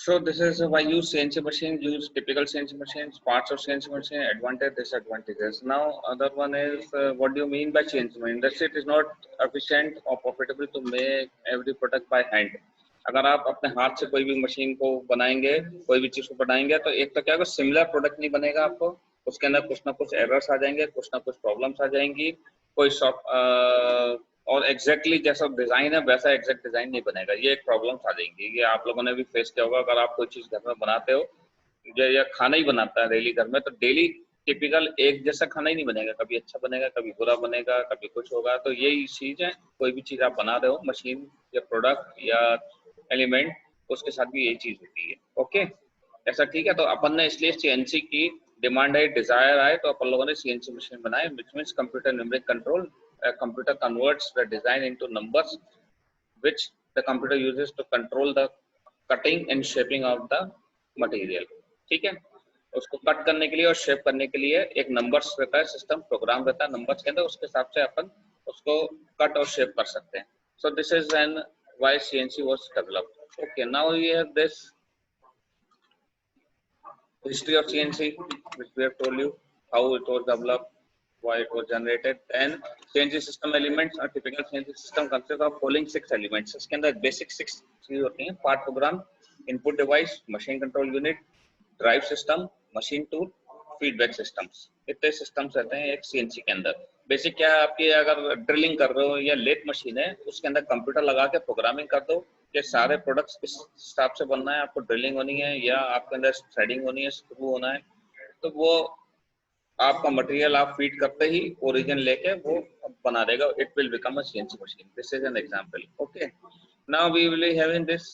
So this is why use CNC machine, use typical CNC machines, parts of CNC machine, advantage, disadvantages. Now other one is what do you mean by CNC machine? That's it is not efficient or profitable to make every product by hand. अगर आप अपने हाथ से कोई भी machine को बनाएंगे, कोई भी चीज को बनाएंगे, तो एक तो क्या होगा, सिमिलर प्रोडक्ट नहीं बनेगा आपको, उसके अंदर कुछ ना कुछ एरर्स आ जाएंगे, कुछ ना कुछ प्रॉब्लम्स आ जाएंगी, कोई और एग्जैक्टली जैसा डिजाइन है वैसा एग्जैक्ट डिजाइन नहीं बनेगा, ये एक प्रॉब्लम आ जाएंगी। ये आप लोगों ने भी फेस किया होगा, अगर आप कोई चीज घर में बनाते हो या खाना ही बनाता है डेली घर में, तो डेली टिपिकल एक जैसा खाना ही नहीं बनेगा, कभी अच्छा बनेगा, कभी बुरा बनेगा, कभी कुछ होगा। तो यही चीज है, कोई भी चीज आप बना रहे हो, मशीन या प्रोडक्ट या एलिमेंट, उसके साथ भी यही चीज होती है। ओके, ऐसा ठीक है। तो अपन ने इसलिए सीएनसी की डिमांड है, डिजायर आए, तो अपन लोगों ने सीएनसी मशीन बनाए, which means computer numeric control. Computer converts the design into numbers which the computer uses to control the cutting and shaping of the material। ठीक है, उसको कट करने के लिए और शेप करने के लिए एक नंबर्स रहता है, सिस्टम प्रोग्राम रहता है नंबर्स के अंदर, उसके हिसाब से अपन उसको कट और शेप कर सकते हैं। So this is an why CNC was developed. Okay, now we have this history of CNC, which we have told you how it was developed, why it was generated, and CNC system elements। और typical CNC system consists of following 6 elements। इसके अंदर basic 6 चीज होती हैं: part program, input device, machine control unit, drive system, machine tool, feedback systems। इतने systems रहते हैं एक CNC के अंदर। बेसिक क्या है आपकी, अगर ड्रिलिंग कर रहे हो या लेथ मशीन है, उसके अंदर कंप्यूटर लगा के प्रोग्रामिंग कर दो कि सारे प्रोडक्ट्स किस हिसाब से बनना है, आपको ड्रिलिंग होनी है या आपके अंदर थ्रेडिंग होनी है, स्क्रू होना है, तो वो आपका मटेरियल आप फीड करते ही ओरिजिन लेके वो बना देगा। It will become a CNC machine. This is an example. Okay, now we will be having this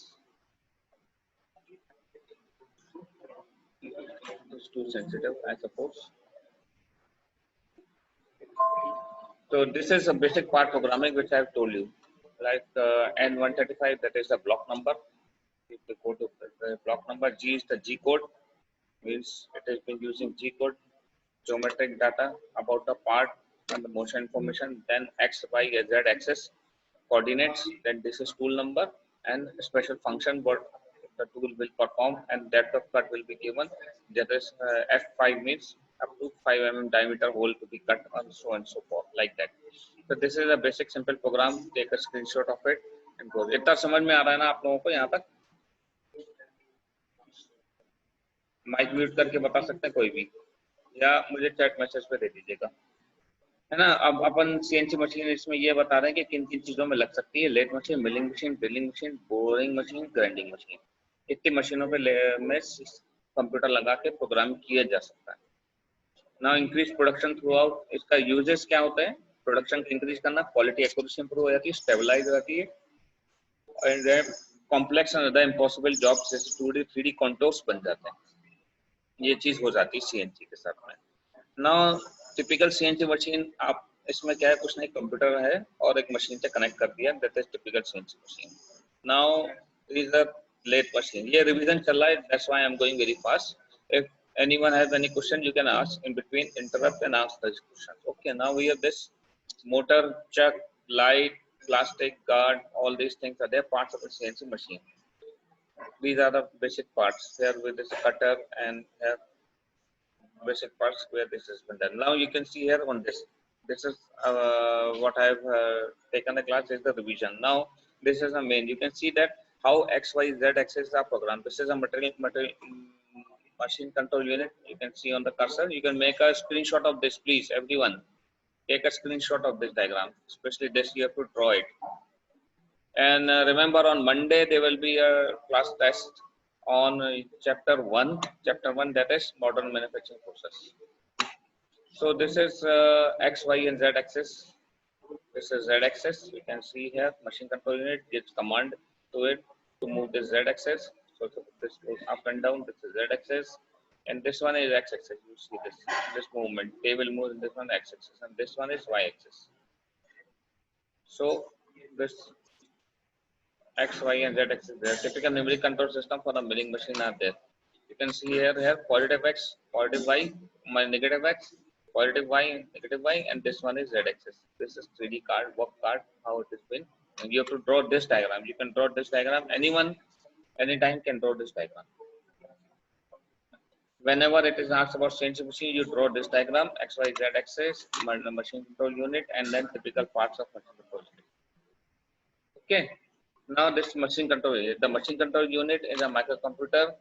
too sensitive, I suppose. So this is a basic part programming which I have told you, like N135, that is the block number. If you go to the block number, G is the G code, means it has been using G code, geometric data about the part and the motion information, then X, Y, Z axis coordinates, then this is tool number and special function what the tool will perform, and depth of cut will be given. That is F5 means up to 5 mm diameter hole to be cut, and so and so forth, like that. So this is a basic simple program. Take a screenshot of it and go। इतना समझ में आ रहा है ना आप लोगों को? यहाँ तक माइक म्यूट करके बता सकते हैं कोई भी, या मुझे चैट मैसेज पे दे दीजिएगा, है ना। अब अपन सीएनसी मशीन इसमें ये बता रहे हैं कि किन किन चीजों में लग सकती है: lathe machine, milling machine, drilling machine, boring machine, grinding machine. इतनी मशीनों पे में कंप्यूटर लगा के प्रोग्राम किया जा सकता है। Now increase production through out, इसका यूजेस क्या होता है? प्रोडक्शन इंक्रीज करना, क्वालिटी एक्यूरेसी इंप्रूव हो जाती है, स्टेबलाइज हो जाती है, and complex and other impossible jobs जैसे 2D 3D कॉन्टोर्स बन जाते हैं। ये चीज हो जाती है सीएनसी के साथ में। नाउ टिपिकल सीएनसी मशीन, आप इसमें क्या है, कुछ नहीं, कंप्यूटर है और एक मशीन से कनेक्ट कर दिया, that is typical CNC machine. Now is a lathe machine. ये रिवीजन चल रहा है, that's why I am going very fast. If anyone has any question, you can ask in between, interrupt and ask those questions। Okay, now we have this motor, chuck, light, plastic guard, all these things are there parts of a CNC machine. These are the basic parts here with this cutter, and here basic parts where this has been done. Now you can see here on this is what I have taken the class is the revision. Now this is the main, you can see that how X, Y, Z axis are programmed. This is a machine control unit. You can see on the cursor. You can make a screenshot of this, please everyone, take a screenshot of this diagram, especially this you have to draw it. And remember, on Monday there will be a class test on chapter 1, that is modern manufacturing process. So this is X, Y, and Z axis. This is Z axis. You can see here machine control unit gives command to it to move this Z axis. So this goes up and down. This is Z axis, and this one is X axis. You see this movement. They will move in this one X axis, and this one is Y axis. So this X, Y, and Z axis. There typical numeric control system for the milling machine are there. You can see here positive X, positive Y, negative X, positive Y, negative Y, and this one is Z axis. This is 3D card, work card, how it has been. And you have to draw this diagram. You can draw this diagram. anytime can draw this diagram. Whenever it is asked about CNC machine, you draw this diagram, X, Y, Z axis, machine control unit, and then typical parts of machine control unit. Okay. Now this machine control unit. The machine control unit is a microcomputer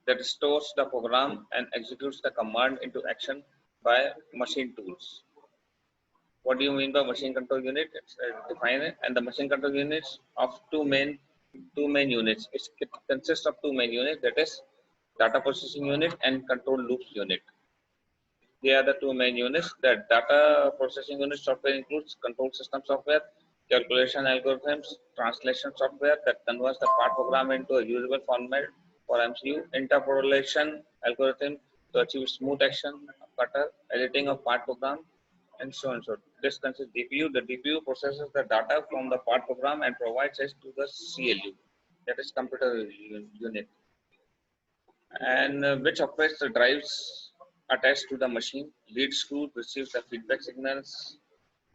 that stores the program and executes the command into action by machine tools. What do you mean by machine control unit? It's define it. And the machine control units of two main units. It consists of two main units, that is data processing unit and control loop unit. They are the two main units. The data processing unit software includes control system software, calculation algorithms, translation software that converts the part program into a usable format for MCU, interpolation algorithm to achieve smooth action, cutter, editing of part program, and so on. So this consists DPU. The DPU processes the data from the part program and provides it to the CLU, that is computer unit, and which operates the drives attached to the machine. Lead screw receives the feedback signals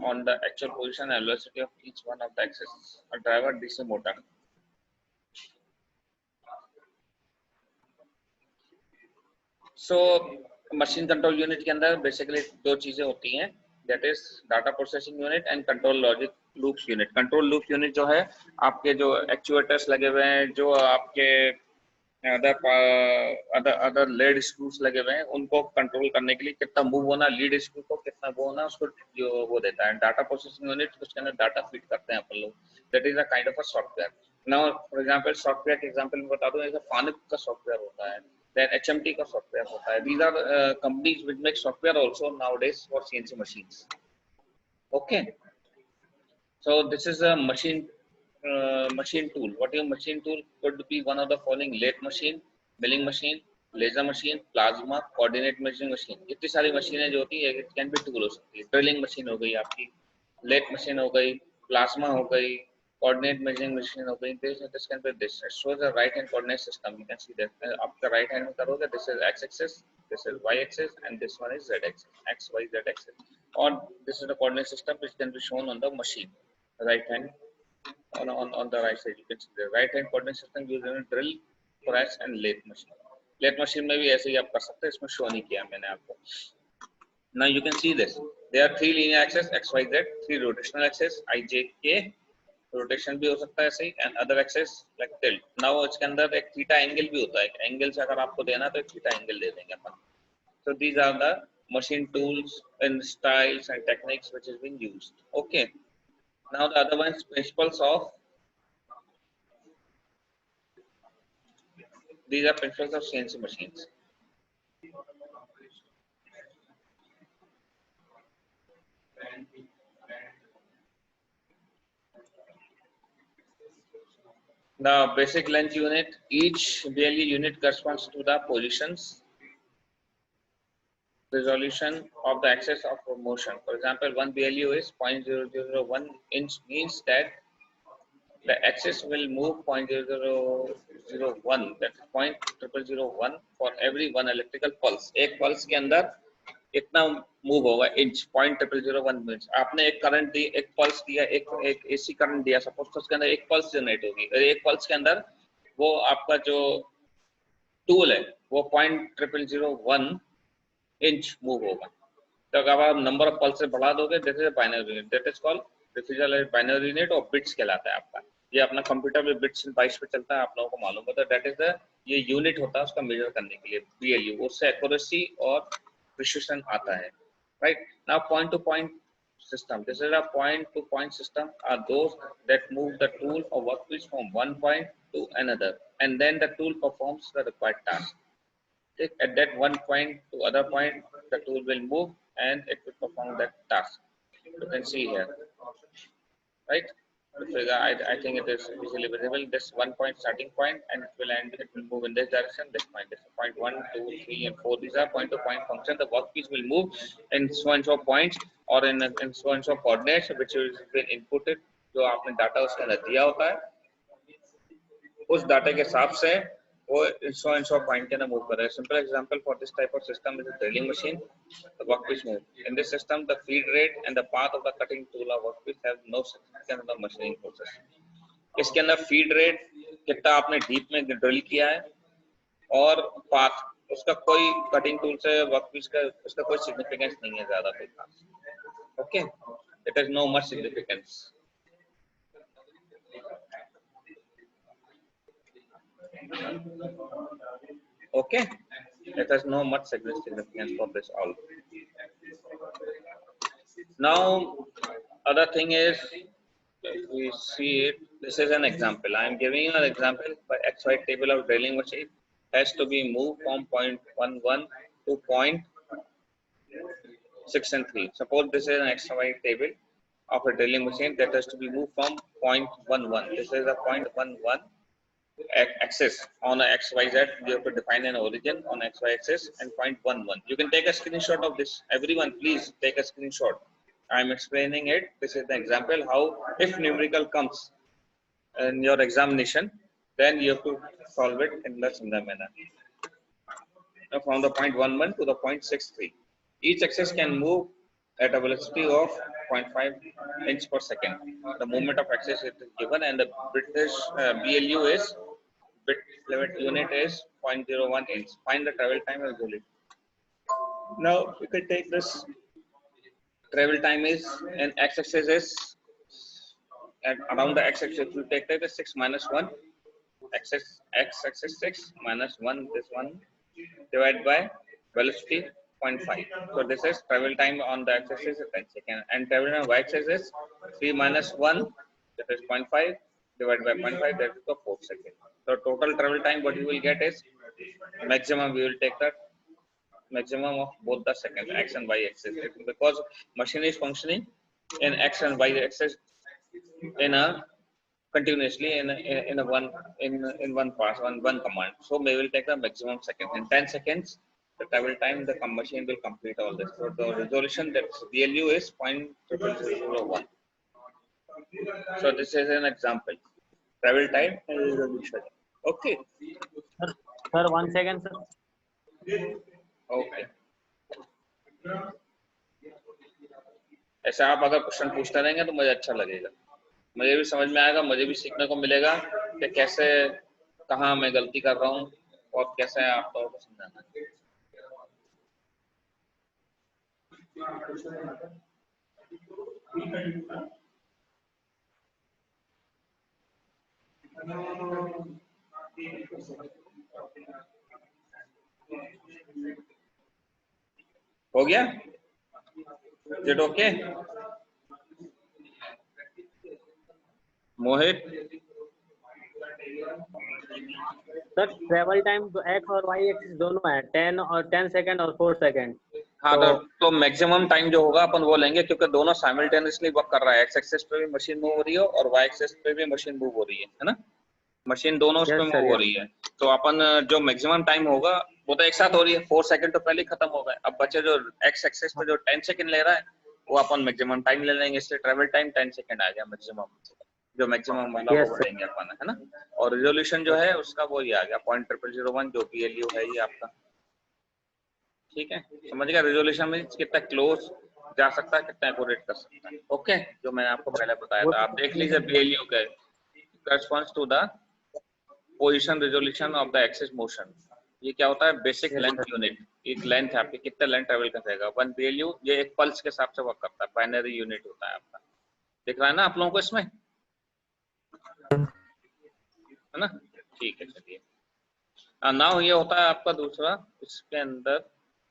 on the actual position and velocity of each one of the axes. A driver DC motor. So machine control unit के अंदर basically दो चीजें होती हैं, that is data processing unit and control logic loops unit. Control loop unit जो है आपके जो actuators लगे हुए हैं, जो आपके अदर लीड स्क्रूज लगे हुए हैं, उनको कंट्रोल करने के लिए कितना मूव होना, लीड स्क्रू को कितना वो होना, उसको जो वो देता है डाटा प्रोसेसिंग यूनिट, उसके अंदर डाटा फीड करते हैं अपन लोग. That is a kind of a software. Now for example software के एग्जांपल में बता दूं, जैसे फानुक का सॉफ्टवेयर होता है, देन एचएमटी का सॉफ्टवेयर होता है. These are companies which make software also nowadays for CNC machines. Okay, so this is a machine tool. What is a machine tool? Could be one of the following: lathe machine, milling machine, laser machine, plasma, coordinate measuring machine. इतनी सारी मशीनें जो होती है, it can be tool हो सकती है. Drilling machine हो गई आपकी, lathe machine हो गई, plasma हो गई, coordinate measuring machine हो गई. This can be this. It shows the right hand coordinate system. You can see that. आप the right hand में करोगे, this is x axis, this is y axis, and this one is z axis, x, y, z axis. Or this is the coordinate system which can be shown on the machine. Right hand on the right side, you can see the right hand coordinate system used in a drill, press and lathe machine. Lathe machine में भी ऐसे ही आप कर सकते हैं, इसमें show नहीं किया मैंने आपको. Now you can see this. There are three linear axes x, y, z, three rotational axes i, j, k. Rotation भी हो सकता है ऐसे ही, and other axis like tilt. Now इसके अंदर एक थीटा एंगल भी होता है. एंगल से अगर आपको देना तो एक थीटा एंगल दे देंगे अपन. So these are the machine tools and styles and techniques which is being used. Okay. Now the other one is principles of. These are principles of CNC machines. The basic length unit. Each BLE unit corresponds to the positions, resolution of the axis of motion. For example, one BLU is 0.001 inch, means that the axis will move 0.0001, that is 0.0001 for every one electrical pulse. एक pulse के अंदर कितना move होगा inch, 0.0001 means आपने एक current दी, एक pulse दिया, एक एसी करंट दिया सपोज, तो उसके अंदर एक पल्स जनरेट होगी, और एक पल्स के अंदर वो आपका जो टूल है वो 0.0001 इंच मूव होगा. तो अगर आप नंबर ऑफ पल्स से बढ़ा दोगे, this is binary unit, that is called differential binary unit, और बिट्स कहलाता है आपका. ये अपना कंप्यूटर में बिट्स बाइट्स पे चलता है, आप लोगों को मालूम होता है. दैट इज द ये यूनिट होता है उसका मेजर करने के लिए, बीएलयू. उससे एक्यूरेसी और प्रिसिशन आता है. Right. Now point two point system. This is a point to point system are those that move the tool or workpiece from one point to another, and then the tool performs the required task. At that one point to other point, the tool will move and it will perform that task. You can see here, right? I think it is easily visible. This one point starting point, and it will end. It will move in this direction. This point, this point 1, 2, 3, and 4. These are point to point function. The workpiece will move in so and so points or in so and so coordinates which has been inputted. जो आपने data उसके अंदर दिया होता है, उस data के हिसाब से वो so and so point के अंदर मूव कर रहा है. Simple example for this type of system is a drilling machine. The workpiece move. In this system, the feed rate and the path of the cutting tool or workpiece have no significance in the machining process. इसके अंदर feed rate कितना आपने deep में drill किया है और path, उसका कोई कटिंग टूल से वर्कपीस का उसका कोई सिग्निफिकेंस नहीं है ज्यादा कोई खास। Okay, it is no much significance. Okay, it has no much significance for this all. Now, other thing is, if we see it, this is an example. I am giving you an example. By XY table of drilling machine has to be moved from point 11 to point 6 and 3. Suppose this is an XY table of a drilling machine that has to be moved from point 11. This is a point 11 axis on a XYZ. You have to define an origin on XY axis and point 11. You can take a screenshot of this. Everyone, please take a screenshot. I am explaining it. This is the example how if numerical comes in your examination, then you have to solve it in the similar manner. Now, from the point 11 to the point 63. Each axis can move at a velocity of 0.5 inch per second. The movement of axis is given, and the British BLU is bit limit unit is 0.01 inch. Find the travel time as well. Now you can take this travel time is and x-axis is at around the x-axis you take the 6 minus 1 x-axis 6 minus 1 this one divided by velocity 0.5. So this is travel time on the x-axis is 10 seconds and travel time on y-axis is 3 minus 1 that is 0.5 divided by 0.5 that is the 4 seconds. So total travel time what you will get is maximum we will take that maximum of both the seconds x and y axis because machine is functioning in x and y axis in a continuously in a one pass one command. So we will take the maximum seconds in 10 seconds. The travel time the machine will complete all this. So the resolution that VLU is 0.0001. So this is an example. Travel time and resolution. Okay. Sir, 1 second, sir. Okay. ऐसा आप अगर question पूछते रहेंगे तो मुझे अच्छा लगेगा, मुझे भी समझ में आएगा, मुझे भी सीखने को मिलेगा कि कैसे कहाँ मैं गलती कर रहा हूँ और कैसे आप लोगों को समझाना है। हो गया? Is it okay? Mohit sir travel time x और वाई एक्सिस दोनों है 10 सेकंड और 4 सेकंड। हाँ तो मैक्सिमम टाइम जो होगा अपन वो लेंगे क्योंकि दोनों साइमल्टेनियसली वर्क कर रहा है। एक्स एक्सिस पे भी मशीन मूव हो रही है और वाई एक्सिस पे भी मशीन मूव हो रही है ना, मशीन दोनों उस पे मूव हो रही है। तो अपन जो मैक्सिमम टाइम होगा वो तो एक साथ हो रही है, 4 सेकंड तो पहले खत्म हो गए। अब बचे जो एक्स एक्सिस पे जो 10 सेकंड ले रहा है वो अपन मैक्सिमम टाइम ले लेंगे, इसलिए ट्रेवल टाइम 10 सेकंड आ गया मैक्सिमम, जो मैक्सिमम वाला वो लेंगे अपन, है ना। और रिजोल्यूशन जो है उसका वो ही आ गया 0.0001 जो PLU है ये आपका, ठीक है। समझ गया? रिजोल्यूशन में कितना क्लोज जा सकता है, कितना एक्यूरेट कर सकता है। ओके, जो मैंने आपको पहले बताया था, आप देख लीजिए PLU के corresponds to the position resolution of the axis motion। ये क्या होता है? Basic length unit. एक लेंथ है आपकी, कितना लेंथ ट्रेवल करेगा 1 PLU, ये एक पल्स के हिसाब से वर्क करता है, बाइनरी यूनिट होता है आपका। दिख रहा है ना आप लोगों को इसमें, है ना? ठीक है, चलिए। नाउ ये होता है आपका दूसरा, इसके अंदर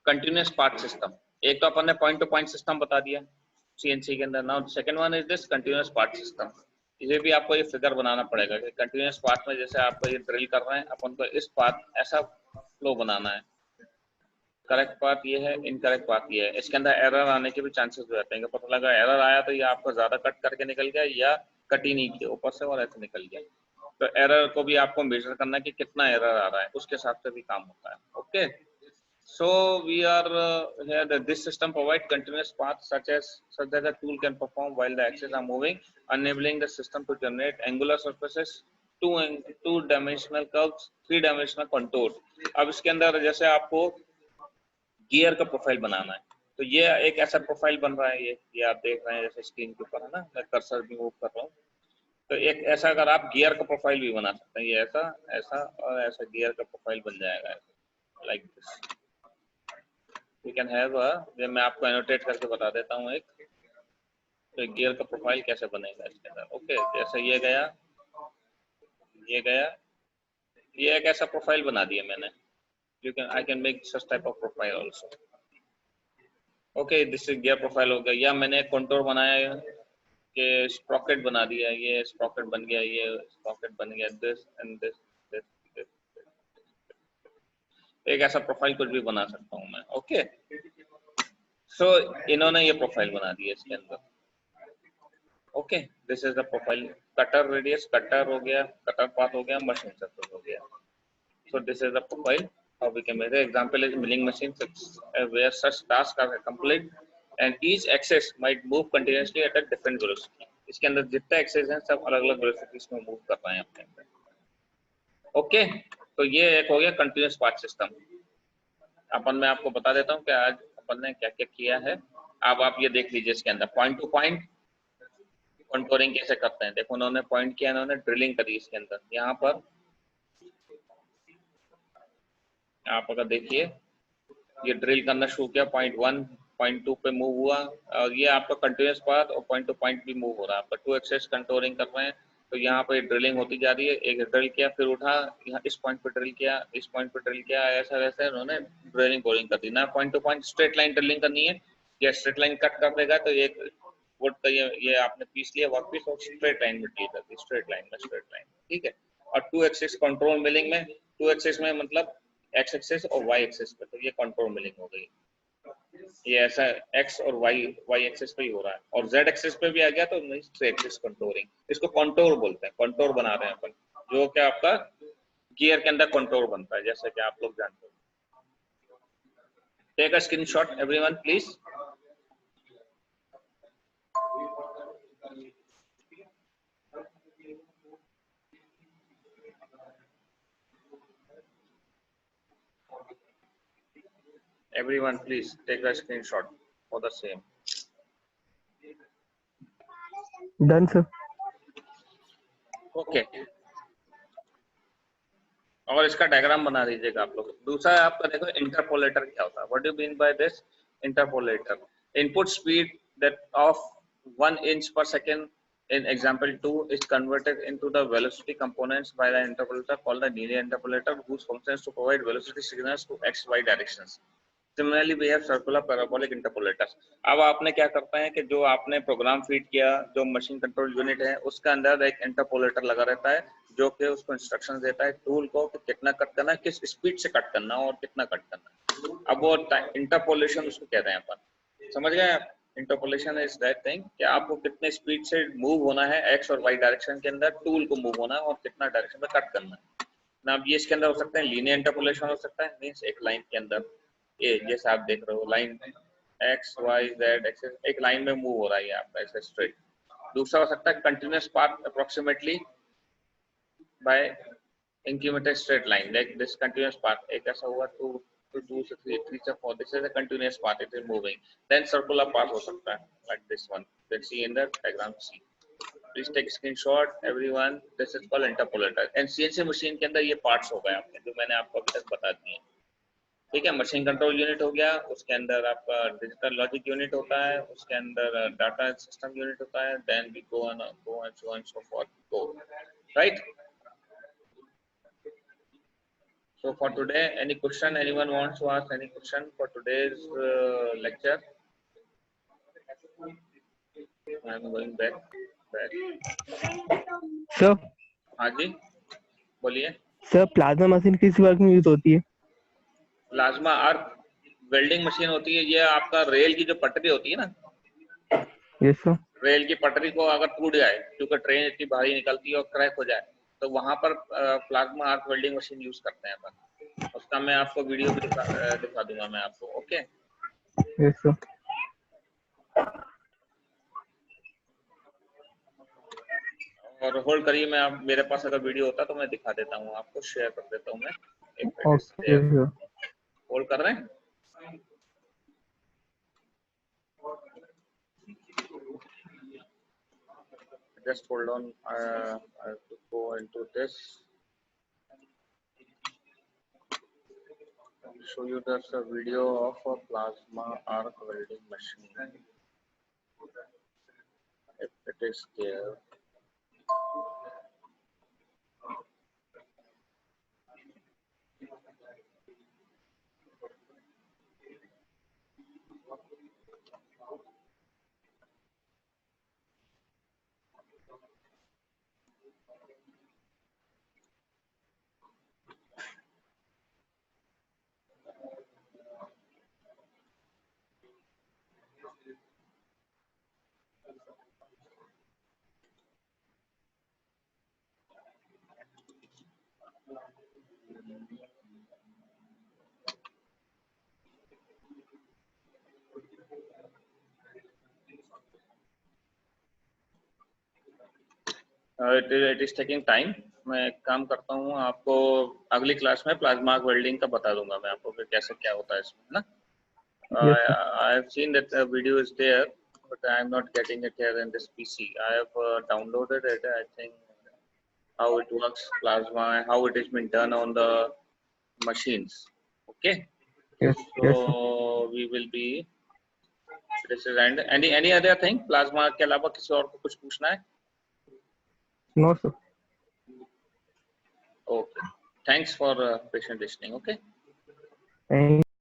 कंटिन्यूअस पार्ट सिस्टम। एक तो अपन ने पॉइंट टू पॉइंट सिस्टम बता दिया CNC के अंदर। Now second one is this continuous part system. इसे भी आपको ये फिगर बनाना पड़ेगा कि कंटिन्यूअस पार्ट में जैसे आप ये ड्रिल कर रहे हैं, अपन को इस पार्ट ऐसा फ्लो बनाना है, करेक्ट पार्ट ये है, इनकरेक्ट पार्ट ये है। इसके अंदर एरर आने के भी चांसेस हो जाते हैं, पता लगा एरर आया तो ये आपको ज्यादा कट करके निकल गया या कट ही नहीं किया ऊपर से और ऐसे निकल गया। तो एरर को भी आपको मेजर करना है कि कितना एरर आ रहा है, उसके हिसाब से भी काम होता है। Okay, so we are here that this system provides continuous paths such that the tool can perform while the axes are moving, enabling the system to generate angular surfaces, two dimensional curves, 3 dimensional contours। अब इसके अंदर जैसे आपको gear का profile बनाना है तो ये एक ऐसा प्रोफाइल बन रहा है, ये आप देख रहे हैं जैसे स्क्रीन के ऊपर, है ना, मैं कर्सर भी मूव कर रहा हूँ। तो एक ऐसा अगर आप गियर का प्रोफाइल भी बना सकते हैं, ये ऐसा ऐसा और ऐसा गियर का प्रोफाइल बन जाएगा like this. You can have ये मैं आपको एनोटेट करके बता देता हूँ एक, तो गियर का प्रोफाइल कैसे बनेगा इसके अंदर। ओके, जैसे ये गया, ये एक ऐसा प्रोफाइल बना दिया मैंने। You can I can make such type of profile also. Okay, this is gear profile हो गया। या मैंने एक कंटूर बनाया कि स्प्रॉकेट बना दिया, ये स्प्रॉकेट बन गया, ये स्प्रॉकेट बन गया, this and this this this. एक ऐसा प्रोफाइल कुछ भी बना सकता हूँ मैं। ओके, सो इन्होंने ये प्रोफाइल बना दी है इसके अंदर। Okay, this is the profile. Cutter radius, cutter हो गया, कटर पाथ हो गया, मशीन सर्कल हो गया। सो this is the profile how we can make the example is milling machine where such tasks are complete and each axis might move continuously at a different velocity। इसके अंदर जितने access हैं सब अलग अलग velocities में मूव कर रहे हैं अपने अंदर। ओके, तो ये एक हो गया कंटिन्यूअस पाथ सिस्टम। अपन मैं आपको बता देता हूँ कि आज अपन ने क्या क्या किया है। अब आप ये देख लीजिए इसके अंदर पॉइंट टू पॉइंट कंटूरिंग कैसे करते हैं। देखो उन्होंने पॉइंट किया, इन्होंने ड्रिलिंग करी इसके अंदर। यहाँ पर आप अगर देखिए ये ड्रिल करना शुरू किया, पॉइंट 1 पॉइंट 2 पे मूव हुआ, और ये आपका कंटिन्यूअस पाथ और पॉइंट टू पॉइंट भी मूव हो रहा है। आपका 2 एक्सेस कंटूरिंग कर रहे हैं, तो यहाँ पे ड्रिलिंग होती जा रही है। एक ड्रिल किया, फिर उठा, यहाँ इस पॉइंट पे ड्रिल किया, इस पॉइंट पे ड्रिल किया, ऐसा वैसे उन्होंने ड्रिलिंग बोरिंग कर दी ना। Point two point straight line drilling करनी है, या स्ट्रेट लाइन कट कर देगा तो एक वुड का ये आपने पीस लिया वर्क पीस और स्ट्रेट लाइन में डील कर दी, स्ट्रेट लाइन, ठीक है। और 2 एक्सिस कंट्रोल मिलिंग में, 2 एक्सिस में मतलब एक्स एक्सिस और वाई एक्सिस पे, तो ये कंट्रोल मिलिंग हो गई। ये ऐसा एक्स और वाई एक्सिस पे ही हो रहा है, और जेड एक्सिस पे भी आ गया तो 3 एक्सिस कंट्रोलिंग। इसको कंटूर बोलते हैं, कंटूर बना रहे हैं अपन, जो कि आपका गियर के अंदर कंटूर बनता है, जैसे कि आप लोग जानते हो। Take a screenshot everyone please. Everyone please take a screenshot for the same. Done sir. Okay, और इसका डायग्राम बना दीजिएगा आप लोग। दूसरा आपका देखो इंटरपोलेटर क्या होता है। What do mean by this interpolator? Input speed that of 1 inch per second in example 2 is converted into the velocity components by the interpolator called the linear interpolator, whose function is to provide velocity signals to x y directions. Similarly we have circular parabolic interpolators. अब आपने क्या करते हैं कि जो आपने programme feed किया, जो मशीन कंट्रोल यूनिट है, उसके अंदर एक इंटरपोलेटर लगा रहता है, जो कि उसको इंस्ट्रक्शन देता है टूल को कि कितना कट करना है, किस स्पीड से कट करना है और कितना कट करना है। अब वो इंटरपोलेशन उसको कहते हैं अपन, समझ गए आप? इंटरपोलेशन इज दैट थिंग कि आपको कितने स्पीड से मूव होना है एक्स और वाई डायरेक्शन के अंदर, टूल को मूव होना है और कितना डायरेक्शन में कट करना है ना। अब ये इसके अंदर हो सकता है लीनियर इंटरपोलेशन हो सकता है, मींस एक लाइन के अंदर ये जैसे आप देख रहे हो line X Y Z axes एक लाइन में मूव हो रहा है आपका ऐसे स्ट्रेट। दूसरा हो सकता है continuous path approximately by incremental straight line like this continuous path, एक ऐसा हुआ 2 to 2 से 3 3 से 4, this is a continuous path, it is moving. Then circular path हो सकता है like this one, let's see in the diagram C. Please take screenshot everyone, this is called interpolator। and CNC machine के अंदर ये parts हो गए आपके जो मैंने आपको अभी तक बता दिए, ठीक है। मशीन कंट्रोल यूनिट हो गया, उसके अंदर आपका डिजिटल लॉजिक यूनिट होता है, उसके अंदर डाटा सिस्टम यूनिट होता है, then we go on so on so forth go, right? So for today, any question? Anyone wants to ask any question for today's lecture? I am going back. Sir, हाँ जी, बोलिए। Sir plasma machine किस work में use होती है? Plasma arc welding machine होती है। ये आपका रेल की जो पटरी होती है ना, यस सर। रेल की पटरी को अगर टूट जाए, क्योंकि ट्रेन इतनी भारी निकलती है और क्रैक हो जाए, तो वहां पर plasma arc welding machine use करते हैं अपन। उसका मैं आपको वीडियो भी दिखा दूंगा मैं आपको। Okay, yes sir. और होल्ड करिए, मैं आप मेरे पास अगर वीडियो होता तो मैं दिखा देता हूँ आपको, शेयर कर देता हूँ मैं। एक मिनट, ओके सर। होल्ड कर रहे हैं। Just hold on. I have to go into this. I'll show you there's a video of a plasma arc welding machine. If it is there. It is taking time. मैं एक काम करता हूँ, आपको अगली क्लास में प्लाज्मा वेल्डिंग का बता दूंगा मैं आपको कि कैसे क्या होता है इसमें, है ना? Yes, sir. I have seen that the video is there, but I am not getting it here in this PC. I have downloaded it. I think how it works, plasma, and how it has been done on the machines. Okay. Yes, yes, sir. So we will be. This is and any other thing? Plasma के अलावा किसी और को कुछ पूछना है? No, sir. Okay. Thanks for patient listening. Okay. Thank